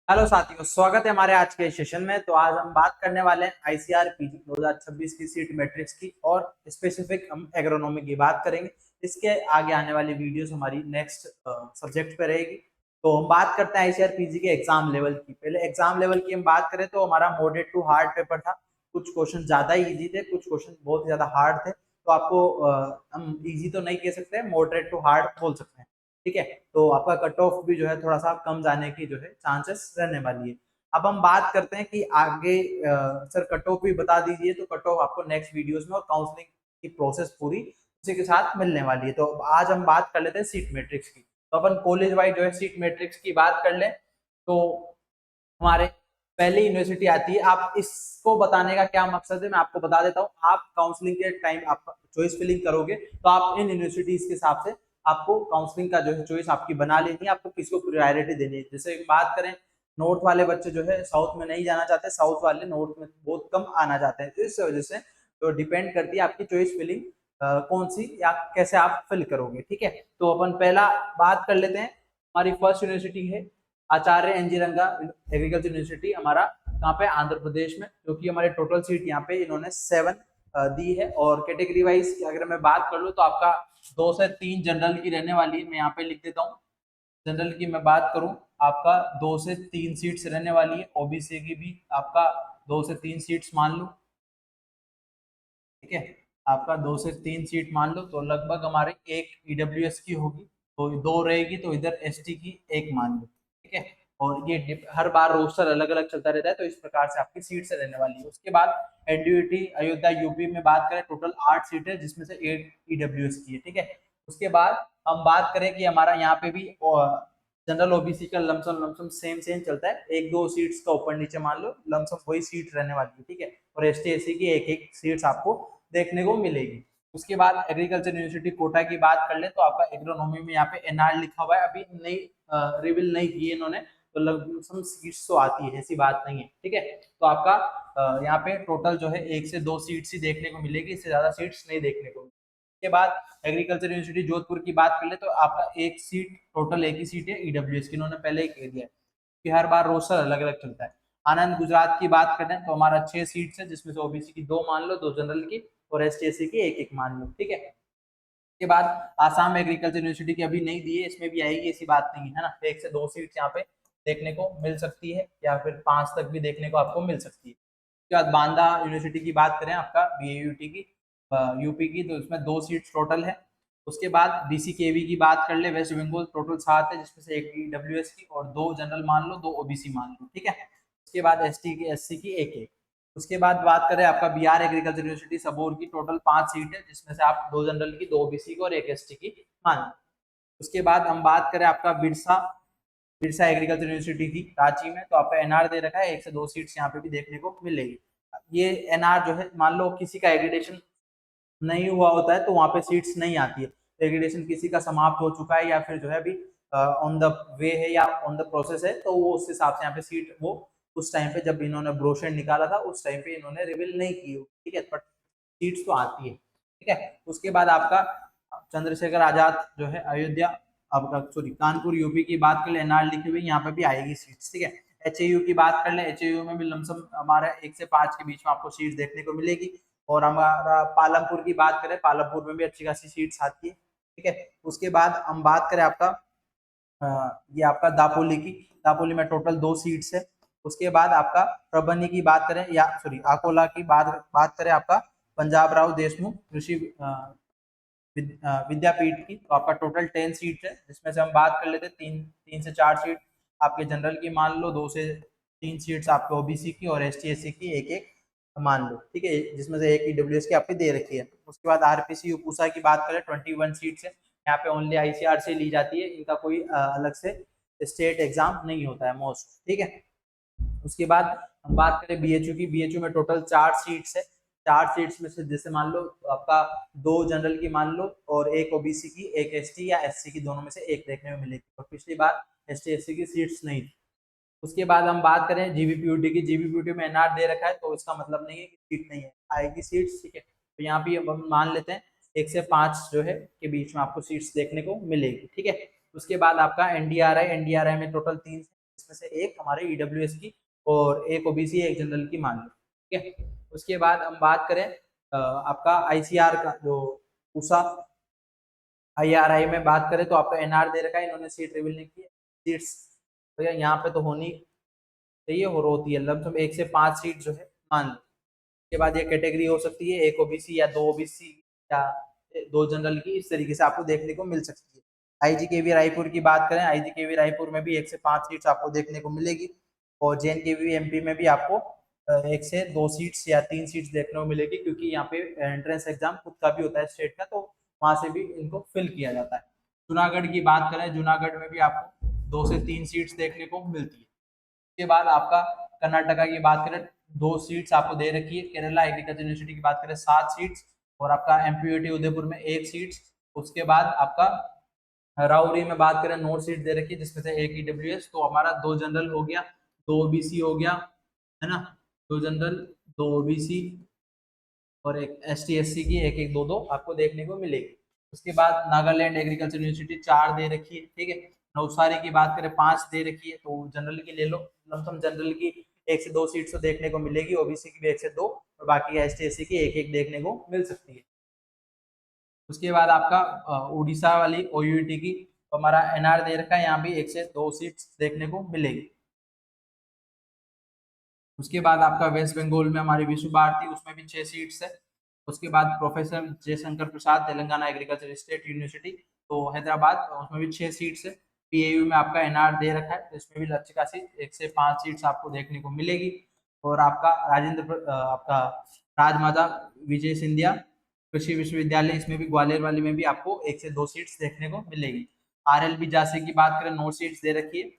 Hello साथियों, स्वागत है हमारे आज के सेशन में। तो आज हम बात करने वाले हैं आईसीआर पीजी 2026 की सीट मैट्रिक्स की और स्पेसिफिक हम एग्रोनॉमी की बात करेंगे। इसके आगे आने वाली वीडियोस हमारी नेक्स्ट सब्जेक्ट पे रहेगी। तो हम बात करते हैं आईसीआर पीजी के एग्जाम लेवल की। पहले एग्जाम लेवल की हम बात करें तो हमारा मॉडरेट टू हार्ड पेपर था। कुछ क्वेश्चन ज्यादा इजी थे, कुछ क्वेश्चन बहुत ज्यादा हार्ड थे। तो आपको हम इजी तो नहीं कह सकते, मॉडरेट टू हार्ड बोल सकते हैं। ठीक है, तो आपका कट ऑफ भी जो है थोड़ा सा कम जाने की जो है चांसेस रहने वाली है। अब हम बात करते हैं कि आगे सर कट ऑफ भी बता दीजिए। तो कट ऑफ आपको नेक्स्ट वीडियोस में और काउंसलिंग की प्रोसेस पूरी उसी के साथ मिलने वाली है। तो आज हम बात कर लेते हैं सीट मैट्रिक्स की। तो अपन कॉलेज वाइज जो है सीट मैट्रिक्स की बात कर लें तो हमारे पहली यूनिवर्सिटी आती है। आप इसको बताने का क्या मकसद है मैं आपको बता देता हूँ। आप काउंसलिंग के टाइम आप चॉइस फिलिंग करोगे तो आप इन यूनिवर्सिटीज के हिसाब से आपको काउंसलिंग का जो है चॉइस आपकी बना लेनी है। आपको किसको प्रायोरिटी देनी है। जैसे बात करें, नॉर्थ वाले बच्चे जो है साउथ में नहीं जाना चाहते, साउथ वाले नॉर्थ में बहुत कम आना चाहते हैं। तो इस वजह से तो डिपेंड करती है आपकी चॉइस फिलिंग कौन सी या कैसे आप फिल करोगे। ठीक है, तो अपन पहला बात कर लेते हैं। हमारी फर्स्ट यूनिवर्सिटी है आचार्य एनजी रंगा एग्रीकल्चर यूनिवर्सिटी। हमारा कहाँ पे, आंध्र प्रदेश में। क्योंकि हमारे टोटल सीट यहाँ पे इन्होंने 7 दी है। और कैटेगरी वाइज अगर मैं बात कर लूँ तो आपका 2 से 3 जनरल की रहने वाली है। मैं यहाँ पे लिख देता हूँ। जनरल की मैं बात करूँ, आपका 2 से 3 सीट्स रहने वाली है। ओबीसी की भी आपका 2 से 3 सीट्स मान लो। ठीक है, आपका 2 से 3 सीट मान लो तो लगभग हमारे एक ईडब्ल्यूएस की होगी, तो 2 रहेगी। तो इधर एसटी की एक मान लो। ठीक है, और ये हर बार रोस्टर अलग अलग चलता रहता है। तो इस प्रकार से आपकी सीट से रहने वाली है। उसके बाद एनडीयूटी अयोध्या यूपी में बात करें, टोटल 8 सीट है जिसमें से 8 ईडब्ल्यूएस की है। ठीक है, उसके बाद हम बात करें कि हमारा यहाँ पे भी जनरल ओबीसी का लमसम लमसम सेम सेम चलता है। एक दो सीट्स का ऊपर नीचे मान लो, लमसम वही सीट रहने वाली है। ठीक है, और एसटी एससी की एक एक सीट्स आपको देखने को मिलेगी। उसके बाद एग्रीकल्चर यूनिवर्सिटी कोटा की बात कर ले तो आपका एग्रोनॉमी में यहाँ पे एनआर लिखा हुआ है। अभी नई रिवील नहीं की है इन्होंने, तो लगभग सीट्स तो आती है, ऐसी बात नहीं है। ठीक है, तो आपका यहाँ पे टोटल जो है 1 से 2 सीट्स ही देखने को मिलेगी, इससे ज्यादा सीट्स नहीं देखने को। के बाद एग्रीकल्चर यूनिवर्सिटी जोधपुर की बात कर ले तो आपका एक सीट, टोटल एक ही सीट है ईडब्ल्यूएस की, इन्होंने पहले ही कह दिया है कि हर बार रोस्टर अलग अलग चलता है। आनंद गुजरात की बात करें तो हमारा 6 सीट्स है जिसमें से ओबीसी की 2 मान लो, 2 जनरल की, और एसटी की एक एक मान लो। ठीक है, के बाद आसाम एग्रीकल्चर यूनिवर्सिटी की अभी नहीं दी है, इसमें भी आएगी, ऐसी बात नहीं है ना। तो 1 से 2 सीट्स यहाँ पे देखने को मिल सकती है, या फिर 5 तक भी देखने को आपको मिल सकती है। उसके बाद बांदा यूनिवर्सिटी की बात करें, आपका बीएयूटी की यूपी की, तो इसमें 2 सीट्स टोटल है। उसके बाद बीसीकेवी की बात कर ले, वेस्ट बंगाल, टोटल 7 है जिसमें से एक ईडब्ल्यूएस की और 2 जनरल मान लो, 2 ओबीसी मान लो। ठीक है, उसके बाद एसटी की एससी की एक एक। उसके बाद बात करें आपका बिहार एग्रीकल्चर यूनिवर्सिटी सबोर की, टोटल 5 सीट है जिसमें से आप 2 जनरल की, 2 ओबीसी की और एक एसटी की मान लो। उसके बाद हम बात करें आपका बिरसा बिरसा एग्रीकल्चर यूनिवर्सिटी की रांची में, तो आपका एनआर दे रखा है, 1 से 2 सीट्स यहाँ पे भी देखने को मिलेगी। ये एनआर जो है, मान लो किसी का एग्रीडेशन नहीं हुआ होता है तो वहां पे सीट्स नहीं आती है। एग्रीडेशन किसी का समाप्त हो चुका है या फिर जो है अभी ऑन द वे है या ऑन द प्रोसेस है, तो वो उस हिसाब से यहाँ पे सीट वो उस टाइम पे जब इन्होंने ब्रोशर निकाला था उस टाइम पे इन्होंने रिवील नहीं की। ठीक है, बट सीट्स तो आती है। ठीक है, उसके बाद आपका चंद्रशेखर आजाद जो है अयोध्या, आपका सॉरी कानपुर यूपी की बात कर ले, एनआर लिखी हुई यहाँ पे भी आएगी सीट्स। ठीक है, एचएयू की बात कर ले, एचएयू में भी लमसम हमारा 1 से 5 के बीच में आपको सीट्स देखने को मिलेगी। और हमारा पालमपुर की बात करें, पालमपुर में भी अच्छी खासी सीट्स आती है। ठीक है, उसके बाद हम बात करें आपका ये आपका दापोली की, दापोली में टोटल 2 सीट्स है। उसके बाद आपका प्रबंधी की बात करें, या सॉरी अकोला की बात करें, आपका पंजाब राव देशमुख कृषि विद्यापीठ की, तो आपका टोटल 10 सीट है जिसमें से हम बात कर लेते हैं 3 से 4 सीट आपके जनरल की मान लो, 2 से 3 सीट्स आपके ओबीसी की और एसटी एससी की एक एक मान लो। ठीक है, जिसमें से एक ईडब्ल्यूएस की आपकी दे रखी है। उसके बाद आरपीसी यूपूसा की बात करें, 21 सीट्स है। यहाँ पे ओनली आईसीआर से ली जाती है, इनका कोई अलग से स्टेट एग्जाम नहीं होता है मोस्ट। ठीक है, उसके बाद हम बात करें बीएचयू की, बीएचयू में टोटल 4 सीट्स है। 4 सीट्स में से जैसे मान लो आपका 2 जनरल की मान लो और एक ओबीसी की, एक एसटी या एससी की, दोनों में से एक देखने में मिलेगी। और पिछली बार एसटी एससी की सीट्स नहीं थी। उसके बाद हम बात करें जीबीपीयूटी की, जीबीपीयूटी में एनआर दे रखा है तो इसका मतलब नहीं है कि सीट नहीं है, आएगी सीट्स। ठीक है, तो यहाँ भी हम मान लेते हैं 1 से 5 जो है के बीच में आपको सीट्स देखने को मिलेगी। ठीक है, उसके बाद आपका एनडीआरआई, एनडीआरआई में टोटल 3 इसमें से एक हमारे ईडब्ल्यूएस की और एक ओबीसी एक जनरल की मान लो, ठीक है। उसके बाद हम बात करें आपका आईसीआर का जो पूसा आईआरआई में बात करें तो आपका एनआर दे रखा है, इन्होंने सीट रिवील नहीं की है। सीट्स तो यहाँ पे तो होनी चाहिए और होती है, लमसम 1 से 5 सीट जो है मान लो। उसके बाद ये कैटेगरी हो सकती है एक ओबीसी या 2 ओबीसी या 2 जनरल की, इस तरीके से आपको देखने को मिल सकती है। आईजीकेवी रायपुर की बात करें, आईजीकेवी रायपुर में भी 1 से 5 सीट्स आपको देखने को मिलेगी और जेएनकेवी एमपी में भी आपको 1 से 2 सीट्स या 3 सीट्स देखने को मिलेगी, क्योंकि यहाँ पे एंट्रेंस एग्जाम खुद का भी होता है स्टेट का, तो वहां से भी इनको फिल किया जाता है। जूनागढ़ की बात करें, जूनागढ़ में भी आपको 2 से 3 सीट्स देखने को मिलती है। उसके बाद आपका कर्नाटका की बात करें 2 सीट्स आपको दे रखी है, केरला एग्रीकल्चर यूनिवर्सिटी की बात करें 7 सीट्स और आपका एमपीयूटी उदयपुर में 1 सीट्स। उसके बाद आपका राउरी में बात करें 9 सीट दे रखी है, जिसमें से एक ईडब्ल्यूएस, तो हमारा 2 जनरल हो गया, 2 ओबीसी हो गया, है ना, 2 जनरल, 2 ओबीसी और एक एसटी एससी की एक एक दो दो आपको देखने को मिलेगी। उसके बाद नागालैंड एग्रीकल्चर यूनिवर्सिटी 4 दे रखी है, ठीक है। नवसारी की बात करें 5 दे रखी है, तो जनरल की ले लो, लमसम जनरल की 1 से 2 सीट तो देखने को मिलेगी, ओबीसी की भी 1 से 2 और बाकी एस टी एस सी की एक एक देखने को मिल सकती है। उसके बाद आपका उड़ीसा वाली ओयूटी की तो हमारा एनआर दे रखा है, यहाँ भी 1 से 2 सीट देखने को मिलेगी। उसके बाद आपका वेस्ट बंगाल में हमारी विश्व भारती, उसमें भी 6 सीट्स है। उसके बाद professor Jaishankar Prasad Telangana agriculture state university, तो हैदराबाद, उसमें भी 6 सीट्स है। पीएयू में आपका एनआर दे रखा है, तो इसमें भी अच्छी खासी 1 से 5 सीट्स आपको देखने को मिलेगी। और आपका आपका राजमाता विजय सिंधिया कृषि विश्वविद्यालय, इसमें भी ग्वालियर वाली में भी आपको 1 से 2 सीट्स देखने को मिलेगी। आरएलबी झांसी की बात करें 9 सीट्स दे रखी है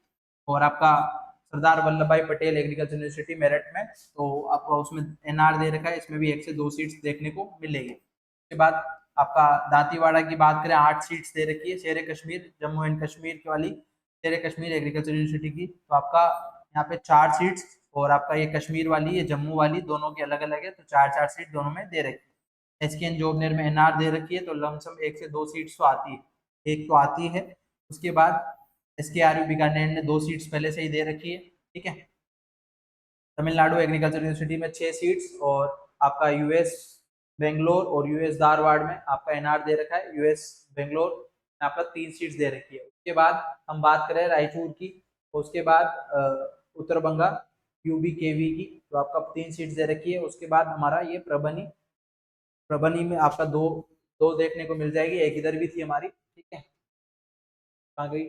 और आपका सरदार वल्लभ भाई पटेल एग्रीकल्चर यूनिवर्सिटी मेरठ में, तो आपका उसमें एनआर दे रखा है, इसमें भी 1 से 2 सीट्स देखने को मिलेगी। उसके बाद आपका दांतीवाड़ा की बात करें 8 सीट्स दे रखी है, शेर कश्मीर जम्मू एंड कश्मीर की वाली शेर कश्मीर एग्रीकल्चर यूनिवर्सिटी की, तो आपका यहाँ पे 4 सीट्स और आपका ये कश्मीर वाली, ये जम्मू वाली, दोनों की अलग अलग है, तो 4 सीट दोनों में दे रखी है। एसकेएन जोबनेर में एनआर दे रखी है, तो लमसम 1 से 2 सीट्स तो आती है, एक तो आती है। उसके बाद एसकेआरयू बीकानेर ने 2 सीट्स पहले से ही दे रखी है, ठीक है। तमिलनाडु एग्रीकल्चर यूनिवर्सिटी में 6 सीट्स और आपका यूएस बेंगलोर और यूएस धारवाड़ में आपका एनआर दे रखा है, यूएस बेंगलोर में आपका 3 सीट्स दे रखी है। उसके बाद हम बात करें रायचूर की, उसके बाद उत्तर बंगा यूबीकेवी की, तो आपका 3 सीट्स दे रखी है। उसके बाद हमारा ये प्रबनी, प्रबनी में आपका दो दो देखने को मिल जाएगी, एक इधर भी थी हमारी, ठीक है, कहाँ गई,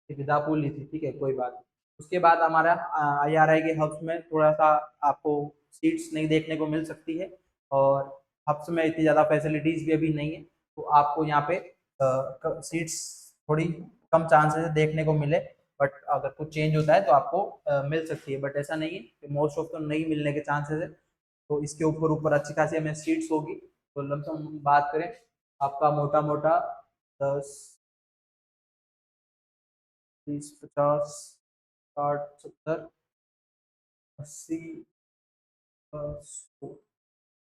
विदापुल ही थी, ठीक है, कोई बात नहीं। उसके बाद हमारा आईआरआई के हब्स में थोड़ा सा आपको सीट्स नहीं देखने को मिल सकती है और हब्स में इतनी ज़्यादा फैसिलिटीज़ भी अभी नहीं है, तो आपको यहाँ पे सीट्स थोड़ी कम चांसेस देखने को मिले, बट अगर कुछ चेंज होता है तो आपको मिल सकती है, बट ऐसा नहीं है कि मोस्ट ऑफ तो नहीं मिलने के चांसेस है। तो इसके ऊपर ऊपर अच्छी खासी हमें सीट्स होगी, तो लमसम बात करें आपका मोटा मोटा 10, 30, 50, 60, 70, 80, 100,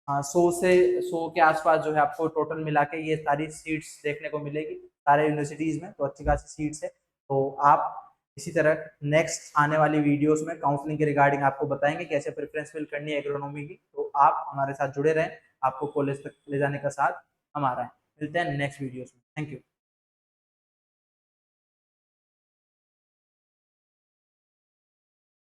हाँ 100 के आसपास जो है आपको टोटल मिला के ये सारी सीट्स देखने को मिलेगी सारे यूनिवर्सिटीज में, तो अच्छी खासी सीट्स है। तो आप इसी तरह नेक्स्ट आने वाली वीडियोस में काउंसलिंग के रिगार्डिंग आपको बताएंगे कैसे प्रेफरेंस फिल करनी है एग्रोनॉमी की, तो आप हमारे साथ जुड़े रहें, आपको कॉलेज तक ले जाने का साथ हमारा है। मिलते हैं नेक्स्ट वीडियोस में, थैंक यू।